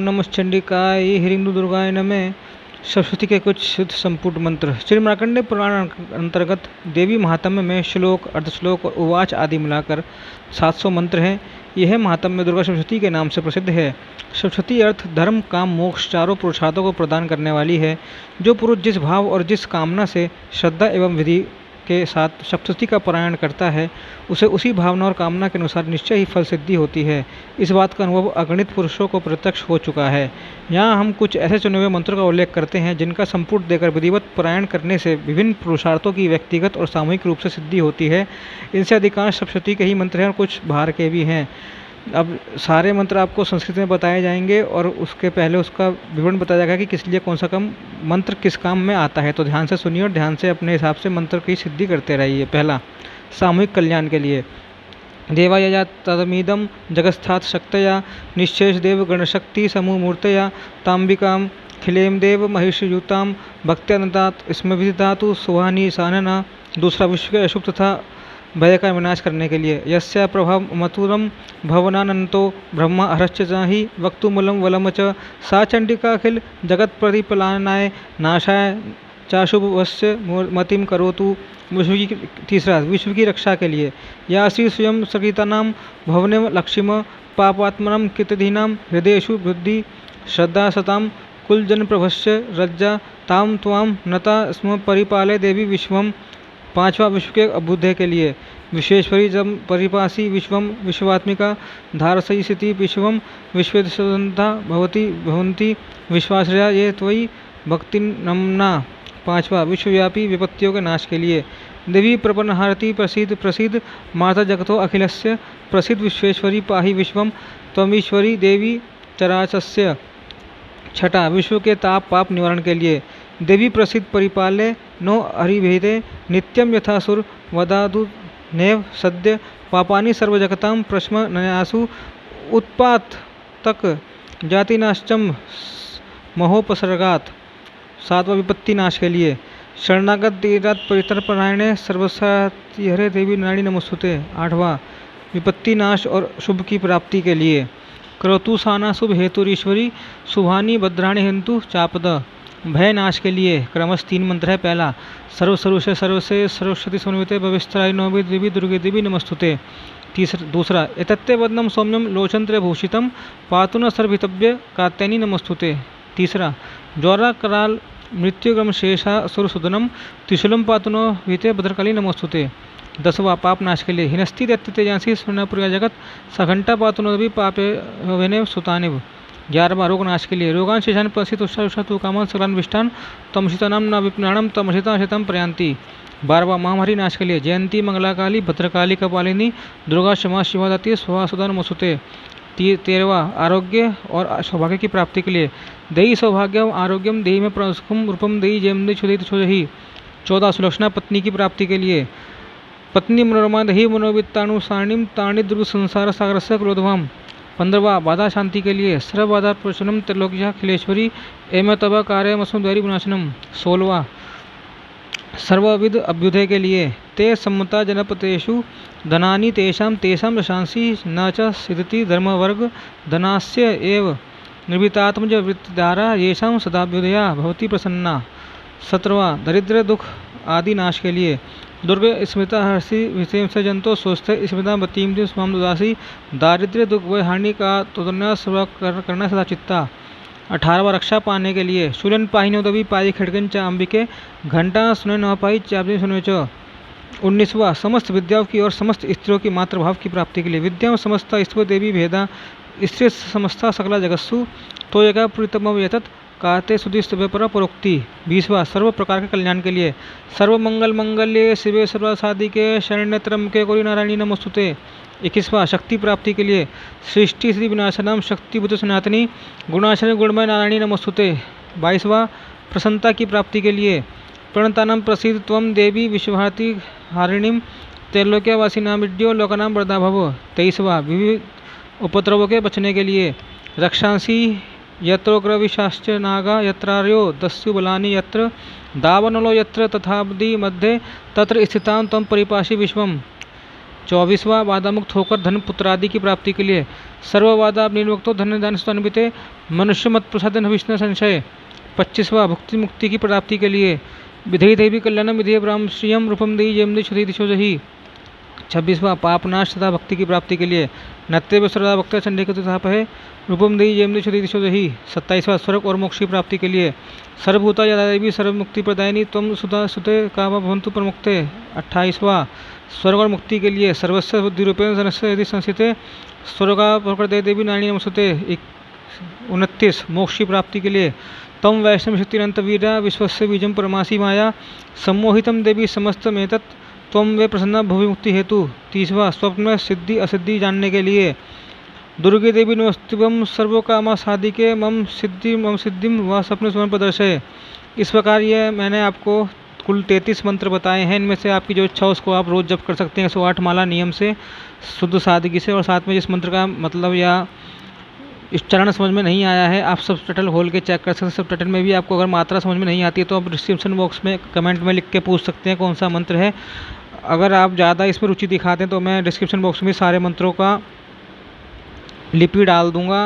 नमश्चंडिकाय ह्रीं दुर्गाय नमः। सरस्वती के कुछ शुद्ध संपुट मंत्र। श्री मार्कंडेय पुराण अंतर्गत देवी महात्म्य में श्लोक, अर्धश्लोक और उवाच आदि मिलाकर 700 मंत्र हैं। यह महात्म्य दुर्गा सप्तशती के नाम से प्रसिद्ध है। सप्तशती अर्थ धर्म, काम, मोक्ष चारों पुरुषार्थों को प्रदान करने वाली है। जो पुरुष जिस भाव और जिस कामना से श्रद्धा एवं विधि के साथ सप्तशती का पारायण करता है, उसे उसी भावना और कामना के अनुसार निश्चय ही फल सिद्धि होती है। इस बात का अनुभव अगणित पुरुषों को प्रत्यक्ष हो चुका है। यहाँ हम कुछ ऐसे चुने हुए मंत्रों का उल्लेख करते हैं जिनका संपुट देकर विधिवत पारायण करने से विभिन्न पुरुषार्थों की व्यक्तिगत और सामूहिक रूप से सिद्धि होती है। इनसे अधिकांश सप्तशती के ही मंत्र हैं और कुछ बाहर के भी हैं। अब सारे मंत्र आपको संस्कृत में बताए जाएंगे और उसके पहले उसका विवरण बताया जाएगा कि किस लिए कौन सा मंत्र किस काम में आता है। तो ध्यान से सुनिए और ध्यान से अपने हिसाब से मंत्र की सिद्धि करते रहिए। पहला, सामूहिक कल्याण के लिए। देवायया तदमीदम जगत्स्थात् शक्तया निश्चेष देव गणशक्ति समूह मूर्तया तांबिकाम खिलेम देव महिषयुताम भक्त्यानंदात स्मृतिधातु सुहानी सानना। दूसरा, विश्व के अशुभ तथा भय का विनाश करने के लिए। यस्या प्रभाव मथुरम भवनानंतो ब्रह्मा हरश्च जाहि वक्तुमूलम वलम च सा चंडिकाखिल जगत प्रतिपलानाय नाशाय चाशुभस्य मतिम करोतु। तीसरा, विश्व की रक्षा के लिए। या श्री स्वयं सकीतानाम भवने लक्ष्म पापात्मनम कृतधीनाम हृदयेषु बुद्धि श्रद्धा सताम कुलजन प्रभस्य रज्जा ताम त्वाम नता स्म परिपालय देवी विश्वम। पांचवा, विश्व के अभ्युदय के लिए। विश्वेश्वरी जम परिपासी विश्वम विश्वात्मिका धारसई स्थिति विश्वम विश्वेशंता भवती भवंती विश्वाश्रया ये त्वयि भक्ति नमना। पांचवा, विश्वव्यापी विपत्तियों के नाश के लिए। देवी प्रपन्नहारती प्रसिद्ध प्रसिद्ध माता जगतो अखिलस्य प्रसिद्ध विश्वेश्वरी पाहि विश्वम त्वमीश्वरी देवी चराचस्य। छठा, विश्व के ताप पाप निवारण के लिए। देवी प्रसिद्ध परिपाल्य नो हरिभेदे नित्यम यथासुर वदादु नैव सद्य पापानि सर्वजगतां प्रश्म नयासु उत्पात तक जातिनाश्चम महोपसर्गात। सातवां, विपत्ति नाश के लिए। शरणागत दीरात परितर्पणायणे सर्वसातिहरे देवी नाड़ी नमस्तुते। आठवां, विपत्ति नाश और शुभ की प्राप्ति के लिए। करोतु साना शुभ हेतुरीश्वरी शुभानि भद्राणि हेन्तु चापद। भय नाश के लिए क्रमश 3 मंत्र है। पहला, सर्व सर्वसे सर्वसे सर्वशक्ति समन्विते भविस्त्राय नवमी देवी दुर्गे देवी नमस्तुते। दूसरा, एतत्ते वदनम सौम्यम लोचनत्र भूषितम पातु न सर्वितव्य कात्यायनी नमस्तुते। तीसरा, ज्वरा कराल मृत्युग्रम शेषा सुरसुदनम त्रिशूलम पातु न वीते भद्रकाली नमस्तुते। 10वां, पाप नाश के लिए। हिनस्ति दैत्य तेजांसी स्वर्णपुर जगत सघंटा पातु न देवी पापे वेने सुतानिव। 11वां, रोग नाश के लिए। रोगान शेषान प्रसित उषा तु कामान सकलान विष्टान तमशितानाम न विप्राणम तमशिता शतम प्रयांति। 12वां, महामारी नाश के लिए। जयंती मंगलाकाली भद्रकाली कपालिनी दुर्गा क्षमा शिवादाती स्वासुदा नमस्तुते। 13वां, आरोग्य और सौभाग्य की प्राप्ति के लिए। देहि सौभाग्यम आरोग्यम देहि में प्रसुखम रूपम देहि जयम दे छुदे छोजहि। 14, सुलक्षणा पत्नी की प्राप्ति के लिए। पत्नी मनोरमा दहि मनोवित्ताणु सारणिम ताणि दुर्ग संसार सागर से क्रोधवाम। 15वां, बाधा शांति के लिए। सर्व बाधा प्रशनम त्रिलोक्या खिलेश्वरी एम तब कार्य मसुद्वारी विनाशनम। 16वां, सर्वविध अभ्युदय के लिए। ते सम्मता जनपतेषु धनानि तेषां तेषां रशांसि न च सिद्धति धर्मवर्ग धनास्य एव निर्भीतात्मज वृत्तिधारा येषां सदाभ्युदया भवति प्रसन्ना। 17वां, दरिद्र दुख आदि नाश के लिए। दुर्ग स्मृता हर्षि विषेम से जंतो स्वस्थ स्मृता बतीम स्वाम दुदासी दारिद्र्य दुख व हानि का तुदन्या करना सदा चित्ता। 18वां, रक्षा पाने के लिए। शूलन पाहिनो दवी पाई खड़गन च अंबिके घंटा सुने न पाई चाबी सुने च। 19वां, समस्त विद्याओं की और समस्त स्त्रियों की मातृभाव की प्राप्ति के लिए। विद्या समस्ता स्त्व देवी भेदा स्त्री समस्ता सकला जगत्सु तो जगह प्रीतम यतत काते सुधिस्तव्य पर परोक्ति। 20वां, सर्व प्रकार के कल्याण के लिए। सर्व मंगल मंगल्ये शिवे सर्वसाधिके शरण्य त्र्यंबके गौरी नारायणी नमस्तुते। 21वां, शक्ति प्राप्ति के लिए। सृष्टि श्री विनाशनम शक्ति बुद्ध सनातनी गुणाशरण गुणमय नारायणी नमस्तुते। 22वां, प्रसन्नता की प्राप्ति के लिए। प्रणतानम प्रसिद्ध त्वम देवी विश्वभारती हारिणीम त्रैलोक्यवासी नामिड्यो लोकनाम वरदा भव। 23वां, विविध उपद्रवों के बचने के लिए। रक्षांसी यत्रोग्रविशाश्च नागा यत्रार्यो दस्यु बलानि यत्र दावनलो यत्र तथाब्दि मध्ये तत्र स्थितां त्वं परिपाशी विश्वम। 24वां, बाधामुक्त होकर धन पुत्र आदि की प्राप्ति के लिए। सर्ववादा निर्वक्तो धन्य दान स्वान्विते मनुष्य मत प्रसादन विष्णु संशय। 25वां भक्ति मुक्ति की प्राप्ति के लिए विधेय देवी कल्याणम विधेय ब्राह्म श्रियम रूपम देवी जयम छुति दिशो जही। 26वां पापनाश तथा भक्ति की प्राप्ति के लिए नत्य सर्वदा भक्त चंडी है रूपम देवी जयम छुति दिशो जही। 27वां स्वर्ग और मोक्ष की प्राप्ति के लिए सर्वभूता यदा देवी सर्व मुक्ति प्रदायिनी तम सुता सुते कामा भवंतु प्रमुक्ते। 28वां स्वर्ग और मुक्ति के लिए सर्वस्व बुद्धि रूपेण जनस्य यदि संस्थिते स्वर्गा प्रकृति देवी नारायणी नमस्ते। 29 मोक्ष की प्राप्ति के लिए तम वैष्णव शक्ति अनंत वीरा विश्वस्य बीजम परमासी माया सम्मोहितम देवी समस्त में तत् तम वे प्रसन्ना भूमि मुक्ति हेतु। 30वां स्वप्न में सिद्धि असिद्धि जानने के लिए दुर्गे देवी नमस्तुभम सर्वो कामा साधिके मम सिद्धिम व स्वप्न स्वर्ण प्रदर्शय। इस प्रकार ये मैंने आपको कुल 33 मंत्र बताए हैं। इनमें से आपकी जो इच्छा हो उसको आप रोज़ जप कर सकते हैं 108 माला नियम से शुद्ध सादगी से। और साथ में जिस मंत्र का मतलब या उच्चारण समझ में नहीं आया है आप सब टाइटल खोल के चेक कर सकते हैं। सब टाइटल में भी आपको अगर मात्रा समझ में नहीं आती है तो आप डिस्क्रिप्शन बॉक्स में कमेंट में लिख के पूछ सकते हैं कौन सा मंत्र है। अगर आप ज़्यादा इसमें रुचि दिखाते हैं तो मैं डिस्क्रिप्शन बॉक्स में सारे मंत्रों का लिपि डाल दूंगा।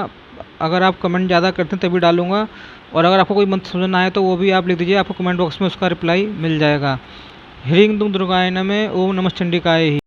अगर आप कमेंट ज़्यादा करते हैं तभी डालूंगा। और अगर आपको कोई मंत्र समझ ना आए तो वो भी आप लिख दीजिए, आपको कमेंट बॉक्स में उसका रिप्लाई मिल जाएगा। ह्रीं दुर्गाय नमः। ओम नमः चंडिकाय।